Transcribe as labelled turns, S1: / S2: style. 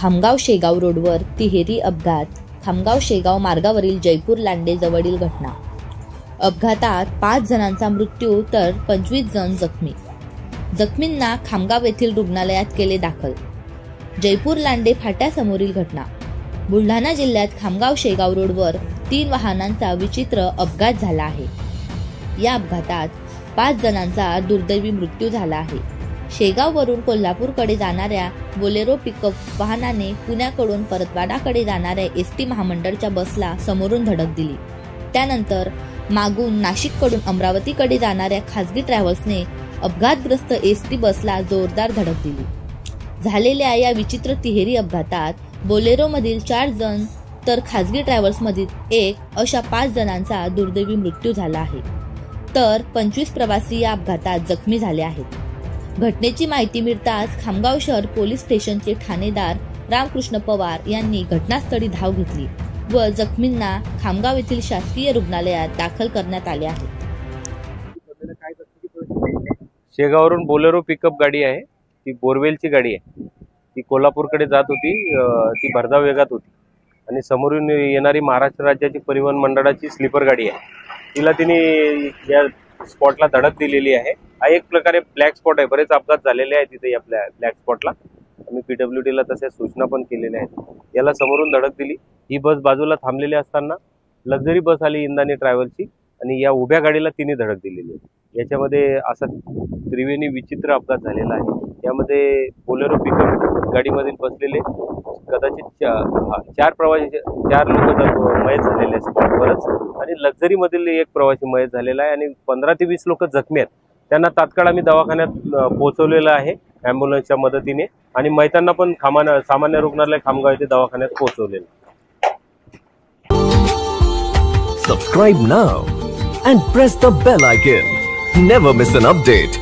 S1: खामगाव शेगाव रोडवर तिहेरी अपघात. खामगाव शेगाव मार्गावरील जयपूर लांडे जवळील घटना. अपघातात 5 जणांचा मृत्यू तर 25 जण जखमी. जखमींना खामगाव येथील रुग्णालयात केले दाखल. जयपूर लांडे फाट्यासमोरील घटना. बुलढाणा जिल्ह्यात खामगाव शेगाव रोडवर 3 वाहनांचा विचित्र अपघात झाला आहे. या अपघातात 5 जणांचा दुर्दैवी मृत्यू झाला आहे. शेगाववरून कोल्हापूरकडे जाणाऱ्या बोलेरो पिकअप वाहनाने पुण्याकडून परतवाडाकडे जाणाऱ्या एसटी महामंडळच्या बसला समोरून धडक दिली. त्यानंतर मागून नाशिककडून अमरावतीकडे जाणाऱ्या खासगी ट्रॅव्हल्सने अपघातग्रस्त एसटी बसला जोरदार धडक दिली. झालेल्या या विचित्र तिहेरी अपघातात बोलेरोमधील 4 जण तर खासगी ट्रॅव्हल्समधील 1 अशा 5 जणांचा दुर्दैवी मृत्यू झाला आहे. तर 25 प्रवासी या अपघातात जखमी झाले आहेत. घटनेची माहिती मिळताच खामगाव शहर पोलीस स्टेशनचे ठाणेदार रामकृष्ण पवार यांनी घटनास्थळी धाव घेतली व जखमींना खामगाव येथील शासकीय रुग्णालयात दाखल करण्यात आले आहे.
S2: शेगाववरून बोलेरो पिकअप गाडी आहे, ती बोरवेलची गाडी आहे. ती कोल्हापूरकडे जात होती. ती भरधाव वेगात होती आणि समोरून येणारी महाराष्ट्र राज्याची परिवहन मंडळाची स्लीपर गाडी आहे. तिला तिने या स्पॉटला धडक दिलेली आहे. हा एक प्रकारे ब्लॅक स्पॉट आहे. बरेच अपघात झालेले आहेत तिथे आपल्या ब्लॅक स्पॉटला. आम्ही PWDला तशा सूचना पण केलेल्या आहेत. याला समोरून धडक दिली. ही बस बाजूला थांबलेली असताना लक्झरी बस आली इंदानी ट्रॅव्हल्सची आणि या उभ्या गाडीला तिने धडक दिलेली आहे. याच्यामध्ये असा त्रिवेणी विचित्र अपघात झालेला आहे. यामध्ये बोलेरो पिकअप गाडीमधील बसलेले कदाचित 4 प्रवासी 4 लोक मयत झालेले आहेत स्पॉटवरच आणि लक्झरी मधील 1 प्रवासी मयत झालेला आहे आणि 15 ते 20 लोक जखमी आहेत. त्यांना तात्काळ आम्ही दवाखान्यात पोहोचवलेलं आहे ॲम्ब्युलन्सच्या मदतीने आणि मयतांना पण सामान्य रुग्णालय खामगाव येथे दवाखान्यात पोहोचवलेलं.
S3: Subscribe now and press the bell icon. Never miss an update.